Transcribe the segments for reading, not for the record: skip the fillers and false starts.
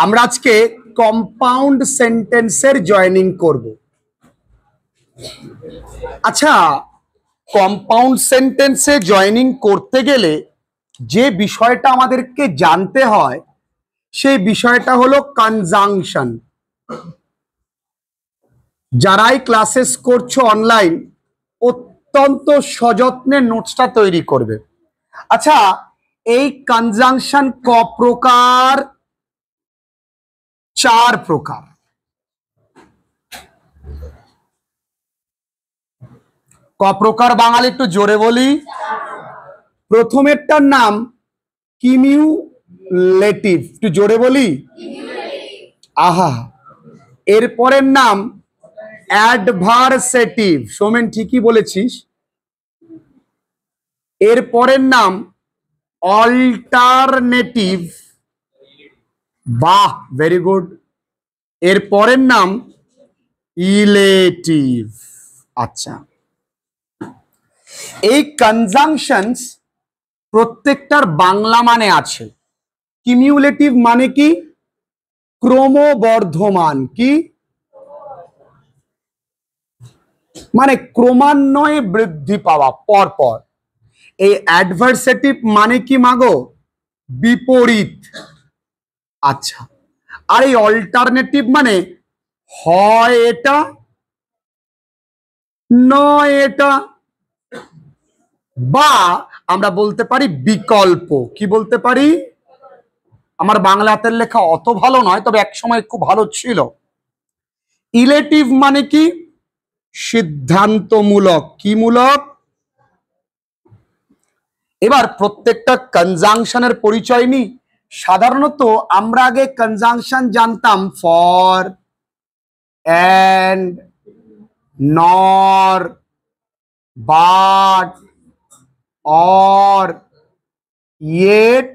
আমরা আজকে কম্পাউন্ড সেন্টেন্সের জয়েনিং করব। আচ্ছা, কম্পাউন্ড সেন্টেন্সে জয়েনিং করতে গেলে যে বিষয়টা আমাদেরকে জানতে হয় সেই বিষয়টা হলো কনজাংশন। যারাই ক্লাসেস করছো অনলাইন, অত্যন্ত সযত্নে নোটসটা তৈরি করবে। আচ্ছা, এই কনজাংশন ক প্রকার? 4 প্রকার। ক প্রকার বাঙালি একটু জোরে বলি। প্রথমেরটার নাম কিমিউলেটিভ, একটু জোরে বলি। আহা। এরপরের নাম অ্যাডভার্সেটিভ, সোমেন ঠিকই বলেছিস। এরপরের নাম অল্টারনেটিভ, বাহ ভেরি গুড। এরপরের নাম ইলেটিভ। আচ্ছা, এই কনজাংশনস প্রত্যেকটার বাংলা মানে আছে। কিমিউলেটিভ মানে কি? ক্রমবর্ধমান। কি মানে? ক্রমান্বয়ে বৃদ্ধি পাওয়া পরপর। এই অ্যাডভার্সেটিভ মানে কি মাগো? বিপরীত। আচ্ছা, আর এই অল্টারনেটিভ মানে হয় এটা নয় এটা, বা আমরা বলতে পারি বিকল্প। কি বলতে পারি? আমার বাংলা হাতের লেখা অত ভালো নয়, তবে একসময় খুব ভালো ছিল। ইলেটিভ মানে কি? সিদ্ধান্তমূলক। কি মূলক? এবার প্রত্যেকটা কনজাংশনের পরিচয় নি। সাধারণত আমরা আগে কনজাংশন জানতাম ফর, এন্ড, নর, বাট, অর, ইয়েট,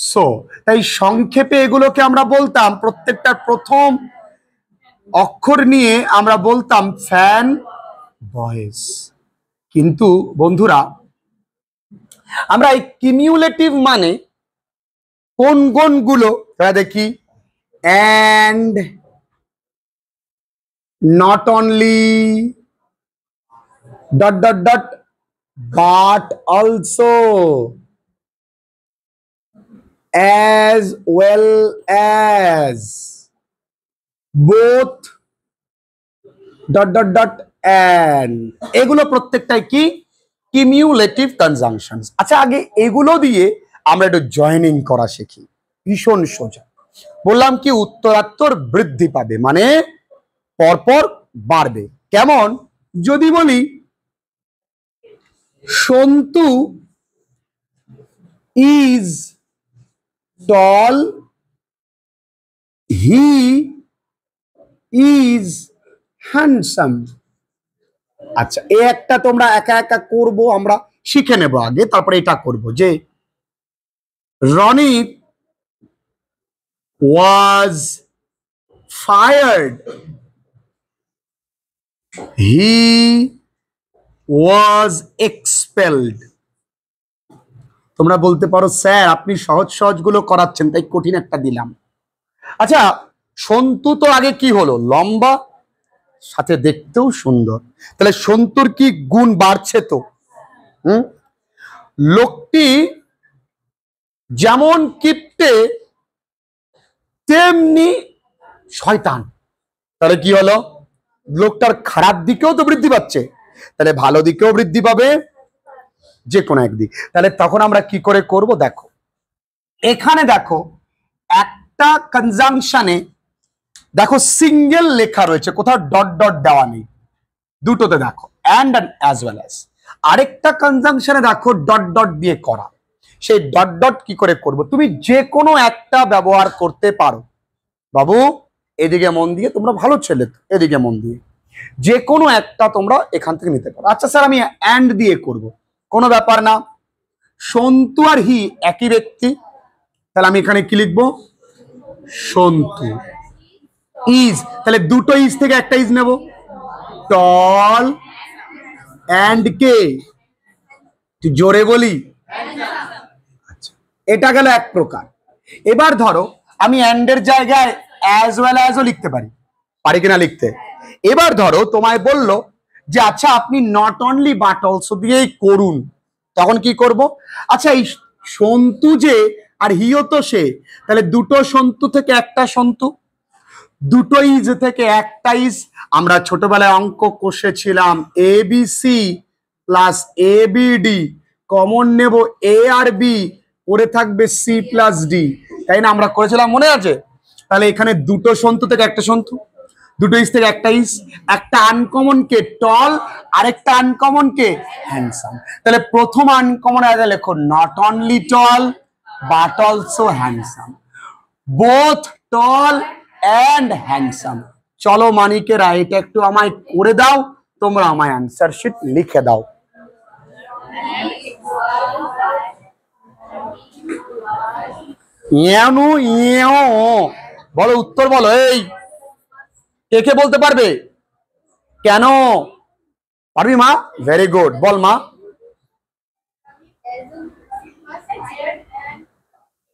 সো। তাই সংক্ষেপে এগুলোকে আমরা বলতাম, প্রত্যেকটার প্রথম অক্ষর নিয়ে আমরা বলতাম ফ্যান ভয়েস। কিন্তু বন্ধুরা, আমরা এই কিমিউলেটিভ মানে কোন কোনগুলো দেখি। And, not only, dot dot dot, but also, as well as, both, dot dot dot, and। এগুলো প্রত্যেকটাই কি? কিমিউলেটিভ কনজাংশনস। আচ্ছা, আগে এগুলো দিয়ে আমরা একটু জয়েনিং করা শিখি। ভীষণ সোজা। বললাম কি উত্তরাত্তর বৃদ্ধি পাবে, মানে পরপর বাড়বে। কেমন? যদি বলি Santu is tall, he is handsome। আচ্ছা, এই একটা তোমরা একা একা করবো, আমরা শিখে নেব আগে, তারপরে এটা করব। যে Ronit was fired, he was expelled। তোমরা বলতে পারো স্যার আপনি সহজ সহজ গুলো করাচ্ছেন তাই কঠিন একটা দিলাম। আচ্ছা, সন্তু তো আগে কি হলো? লম্বা, সাথে দেখতেও সুন্দর। তাহলে সন্তুর কি গুণ বাড়ছে তো? লোকটি যেমন কিপ্টে তেমনি শয়তান। তাহলে কি হলো? লোকটার খারাপ দিকেও তো বৃদ্ধি পাচ্ছে, তাহলে ভালো দিকেও বৃদ্ধি পাবে, যে কোনো একদিক। তাহলে তখন আমরা কি করে করব? দেখো এখানে, দেখো একটা কনজাংশনে দেখো সিঙ্গেল লেখা রয়েছে, কোথাও ডট ডট দেওয়া নেই। দুটোতে দেখো অ্যান্ড অ্যাজ ওয়েল অ্যাজ। আরেকটা কনজাংশনে দেখো ডট ডট দিয়ে করা। সেই ডট ডট কি করে করব? তুমি যে কোনো একটা ব্যবহার করতে পারো। বাবু এদিকে মন দিয়ে, তোমরা ভালো ছেলে তো, এদিকে মন দিয়ে যে কোনো একটা তোমরা এখান থেকে নিতে পারো। আচ্ছা স্যার আমি অ্যান্ড দিয়ে করব, কোনো ব্যাপার না। সন্তু আর হি একই ব্যক্তি, তাহলে আমি এখানে কি লিখবো? সন্তু ইজ, তাহলে দুটো ইজ থেকে একটা ইজ নেব। টল অ্যান্ড কে, জোরে বলি। আচ্ছা, এটা গেল এক প্রকার। এবার ধরো আমি অ্যান্ডের জায়গায় অ্যাজ ওয়েল অ্যাজও লিখতে পারি, পারি কিনা লিখতে? এবার ধরো তোমায় বললো যে আচ্ছা আপনি নট অনলি বাট অলসো দিয়েই করুন, তখন কি করব? আচ্ছা এই সন্তু যে আর হিও তো সে, তাহলে দুটো সন্তু থেকে একটা সন্তু, দুটো ইজ থেকে একটা ইজ। আমরা ছোটবেলায় অঙ্ক কষেছিলাম A B C plus A B D, common নেব এ আর বি, পড়ে থাকবে সি প্লাস ডি, তাই না? আমরা করেছিলাম, মনে আছে? তাহলে এখানে দুটো সন্তু থেকে একটা সন্তু, দুটো ইজ থেকে একটা ইজ, একটা আনকমন কে টল, আরেকটা আনকমন কে হ্যান্ডসাম। তাহলে প্রথম আনকমন আগে লেখো not only tall but also handsome, both tall and handsome. চলো মানিকেরা এটা একটু আমায় করে দাও, তোমরা আমায় অ্যান্সার শিট লিখে দাও। বলো উত্তর বলো, এই কে কে বলতে পারবে? কেন পারবি মা? ভেরি গুড, বল মা।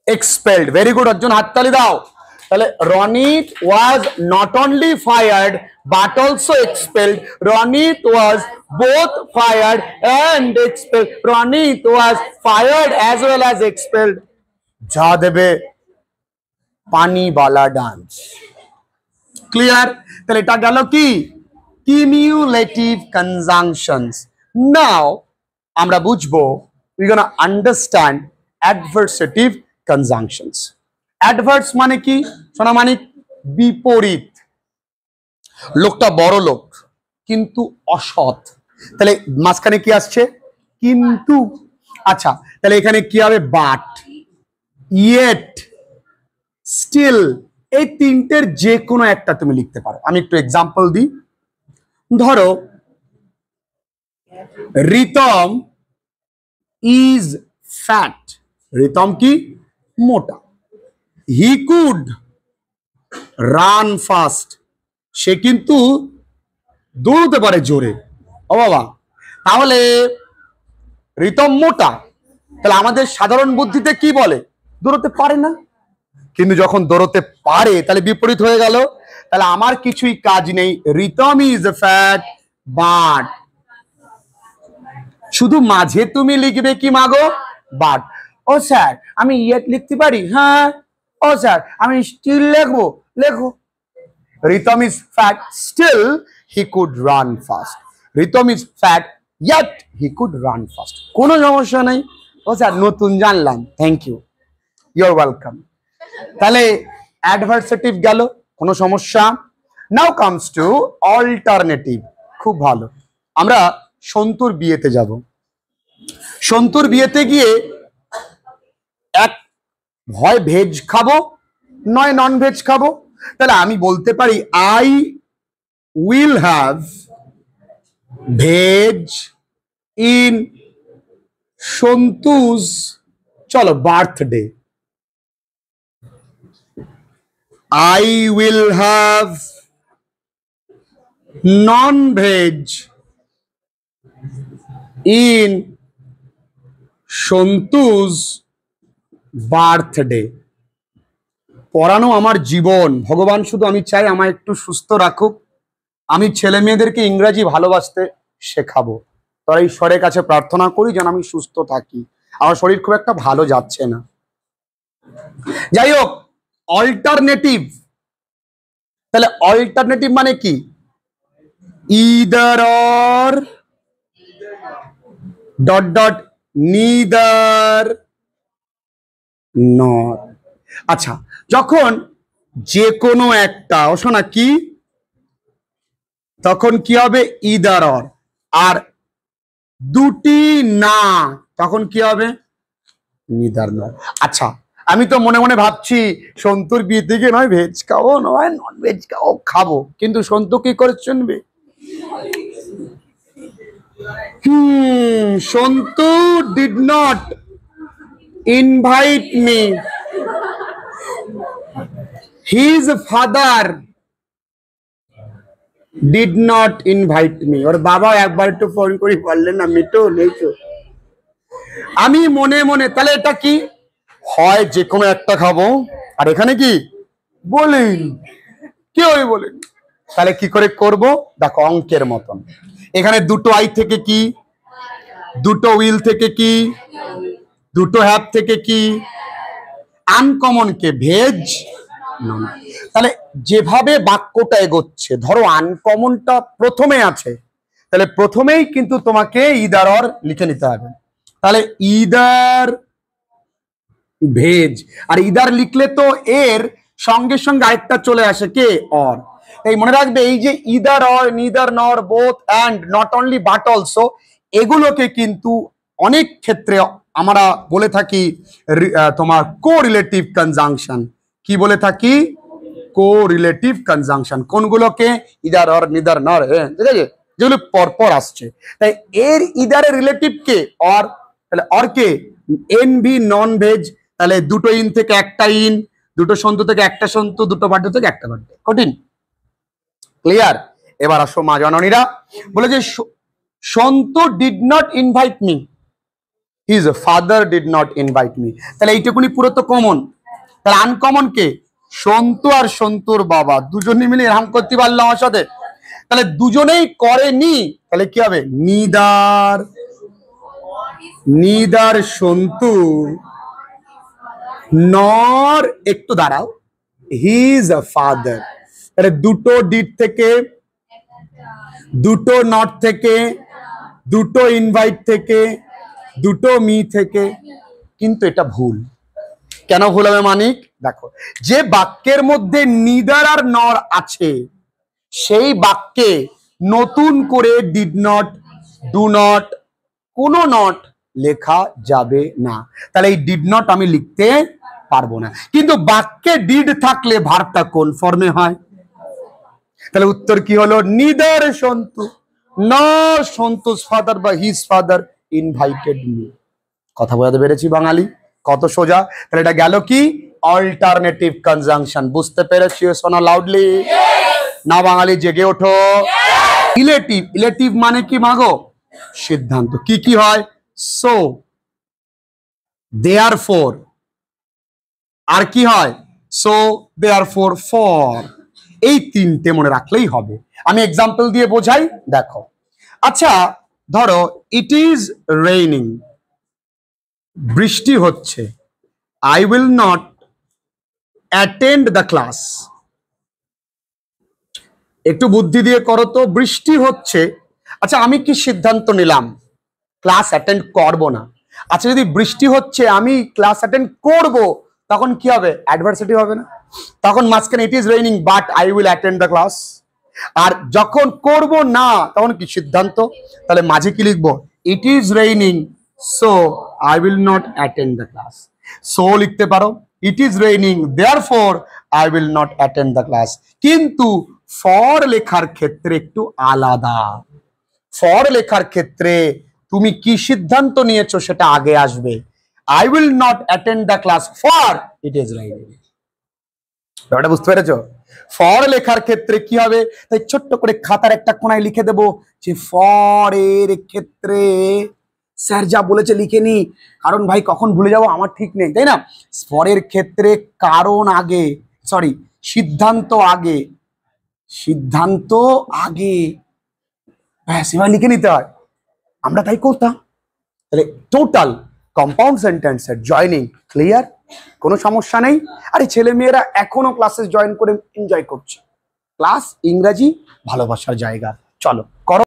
এক্সপেলড, ভেরি গুড, অর্জুন হাততালি দাও। তাহলে Ronit was not only fired but also expelled, Ronit was both fired and expelled, Ronit was fired as well as expelled. যা দেবে পানিওয়ালা ডান্স। ক্লিয়ার? তাহলে এটা গেল কি কিমিউলেটিভ কনজাংশনস। নাও আমরা বুঝবো, we gonna understand adversative conjunctions. Adverse মানে কি শোনা? মানে বিপরীত। লোকটা বড় লোক কিন্তু অসৎ, তাহলে মাঝখানে কি আসছে? কিন্তু। আচ্ছা তাহলে এখানে কি হবে? বাট, ইয়েট, স্টিল, এই তিনটের যে কোনো একটা তুমি লিখতে পারো। আমি একটু এক্সাম্পল দিই। ধরো রিতম ইজ ফ্যাট, রিতম কি? মোটা। হি কুড রান ফাস্ট, সে কিন্তু দৌড়তে পারে জোরে। ও বাবা, তাহলে রিতম মোটা, তাহলে আমাদের সাধারণ বুদ্ধিতে কি বলে? দৌড়তে পারে না। কিন্তু যখন দৌড়তে পারে তাহলে বিপরীত হয়ে গেল, তাহলে আমার কিছুই কাজ নেই। রিতম ইজ ফ্যাট বাট, শুধু মাঝে তুমি লিখবে কি মাগো? বাট। ও স্যার আমি ইয়েট লিখতে পারি? হ্যাঁ। ও স্যার আমি স্টিল লিখবো? লেখো। Ritam is fat still he could run fast, Ritam is fat yet he could run fast, কোনো সমস্যা নাই। ও স্যার নতুন জানলাম, থ্যাংক ইউ, ইউর ওয়েলকাম। তাহলে অ্যাডভার্সেটিভ গেল, কোনো সমস্যা। নাও কামস টু অল্টারনেটিভ। খুব ভালো, আমরা সন্তুর বিয়েতে যাব। সন্তুর বিয়েতে গিয়ে এক হয় ভেজ খাবো নয় নন ভেজ খাবো, তাহলে আমি বলতে পারি I will have veg in Santu's চলো birthday. I will have non-veg in সন্তু's birthday. পড়ানো আমার জীবন, ভগবান শুধু আমি চাই আমায় একটু সুস্থ রাখুক, আমি ছেলে মেয়েদেরকে ইংরেজি ভালোবাসতে শেখাবো। তাই ঈশ্বরের কাছে প্রার্থনা করি যেন আমি সুস্থ থাকি, আমার শরীর খুব একটা ভালো যাচ্ছে না। যাই হোক, অল্টারনেটিভ, তাহলে অল্টারনেটিভ মানে কি? Either or dot dot neither not. আচ্ছা যখন যে কোনো একটা, শোনা কি, তখন কি হবে? Either or. আর দুটি না, তখন কি হবে? Neither not. আচ্ছা আমি তো মনে মনে ভাবছি সন্তুর বিয়ে থেকে নয় ভেজ খাবো নয় নন ভেজ খাবো, কিন্তু সন্তু কি করে শুনবে? Santu did not invite me, his father did not invite me. ওর বাবা একবার একটু ফোন করে বললেন না মিটো নেই তো। আমি মনে মনে, তাহলে এটা কি? হয় যে কোনো একটা খাবো, আর এখানে কি বলেন, কেউ বলেন। তাহলে কি করে করব? দেখো অঙ্কের মতন, এখানে দুটো আই থেকে কি, দুটো উইল থেকে কি, দুটো হ্যাভ থেকে কি, আনকমন কে ভেজ নন। তাহলে যেভাবে বাক্যটা এগোচ্ছে, ধরো আনকমনটা প্রথমে আছে, তাহলে প্রথমেই কিন্তু তোমাকে ইদার অর লিখে নিতে হবে। তাহলে ইদার ভেজ, আর ইদার লিখলে তো এর সঙ্গে সঙ্গে আরেকটা চলে আসে কে, অর। এই মনে রাখবে, এই যে ইদার অর, নিদার নর, both and, not only but also, এগুলোকে কিন্তু অনেক ক্ষেত্রে আমরা বলে থাকি তোমার কো রিলেটিভ কনজাংশন। কি বলে থাকি? Correlative conjunction. কোনগুলোকে? ইদার অর, নিদার নর, ঠিক আছে, যেগুলো পরপর আসছে। তাই এর ইদারের রিলেটিভ কে, অর। তাহলে অর কে এন ভি নন ভেজ, তাহলে দুটো ইন থেকে একটা ইন, দুটো সন্তু থেকে একটা সন্তু, দুটো বার্থডে থেকে একটা বার্থডে। কঠিন? ক্লিয়ার? এবার আসো মা জননীরা, বলে যে Santu did not invite me, his father did not invite me. তাহলে এইটুকুনি পুরো তো কমন। তাহলে আনকমন কে? সন্তু আর সন্তুর বাবা দুজনে মিলে এরকম করতে পারলো আমার সাথে, তাহলে দুজনেই করেনি, তাহলে কি হবে? নিদার, নিদার সন্তু নর, একটু দাঁড়াও, হিজ ফাদার। তাহলে দুটো ডিড থেকে, দুটো নট থেকে, দুটো ইনভাইট থেকে, দুটো মি থেকে, কিন্তু এটা ভুল। কেন ভুল হবে মানিক? দেখো, যে বাক্যের মধ্যে নিদার আর নর আছে, সেই বাক্যে নতুন করে ডিড নট, ডু নট, কোনো নট লেখা যাবে না। তাহলে এই ডিড নট আমি লিখতে পারবো না। কিন্তু বাক্যে ডিড থাকলে ভার্বটা কোন ফর্মে হয়? তাহলে উত্তর কি হলো? নিদার সন্তু নর সন্তুস ফাদার বা হিজ ফাদার ইনভাইটেড মি। কথা বোঝাতে পেরেছি বাঙালি? কত সোজা। তাহলে এটা গেল কি? Alternative conjunction. বুঝতে পেরেছি? শোনা লাউডলি। না বাঙালি জেগে ওঠো। ইলেটিভ, ইলেটিভ মানে কি মাগো? সিদ্ধান্ত। কি কি হয়? সো, দেয়ারফর, আর কি হয়? So, therefore, for. এই তিনটে মনে রাখলেই হবে। আমি এক্সাম্পল দিয়ে বোঝাই, দেখো। আচ্ছা ধরো, ইট ইজ রেইনিং, বৃষ্টি হচ্ছে। I will not attend the class. একটু বুদ্ধি দিয়ে করো তো, বৃষ্টি হচ্ছে, আচ্ছা আমি কি সিদ্ধান্ত নিলাম? ক্লাস অ্যাটেন্ড করব না। আচ্ছা যদি বৃষ্টি হচ্ছে আমি ক্লাস অ্যাটেন্ড করব, তখন কি হবে? অ্যাডভার্সিটিভ হবে না? তখন মাঝখানে it is raining but I will attend the class. আর যখন করব না, তখন কি সিদ্ধান্ত? তাহলে মাঝে কি লিখবো? ইট is raining so I will not attend the class. So লিখতে পারো, ইট is raining therefore I will not attend the class. কিন্তু ফর লেখার ক্ষেত্রে একটু আলাদা। ফর লেখার ক্ষেত্রে তুমি কি সিদ্ধান্ত নিয়েছো সেটা আগে আসবে। I will not attend the class for it is raining. ব্যাপারটা বুঝতে পেরেছো? ফর লেখার ক্ষেত্রে কি হবে? তাই ছোট্ট করে খাতার একটা কোনায় লিখে দেবো যে ফর এর ক্ষেত্রে স্যার যা বলেছে লিখে নি, কারণ ভাই কখন ভুলে যাবো আমার ঠিক নেই, তাই না? ফরের ক্ষেত্রে কারণ আগে, সরি সিদ্ধান্ত আগে, সিদ্ধান্ত আগে, ব্যাস এবার লিখে নিতে হয়। আমরা তাই করতাম। তাহলে টোটাল কম্পাউন্ড সেন্টেন্সের জয়নিং ক্লিয়ার, কোনো সমস্যা নেই। আরে ছেলে মেয়েরা এখনো ক্লাসে জয়েন করে এনজয় করছে। ক্লাস ইংরাজি ভালোবাসার জায়গা। চলো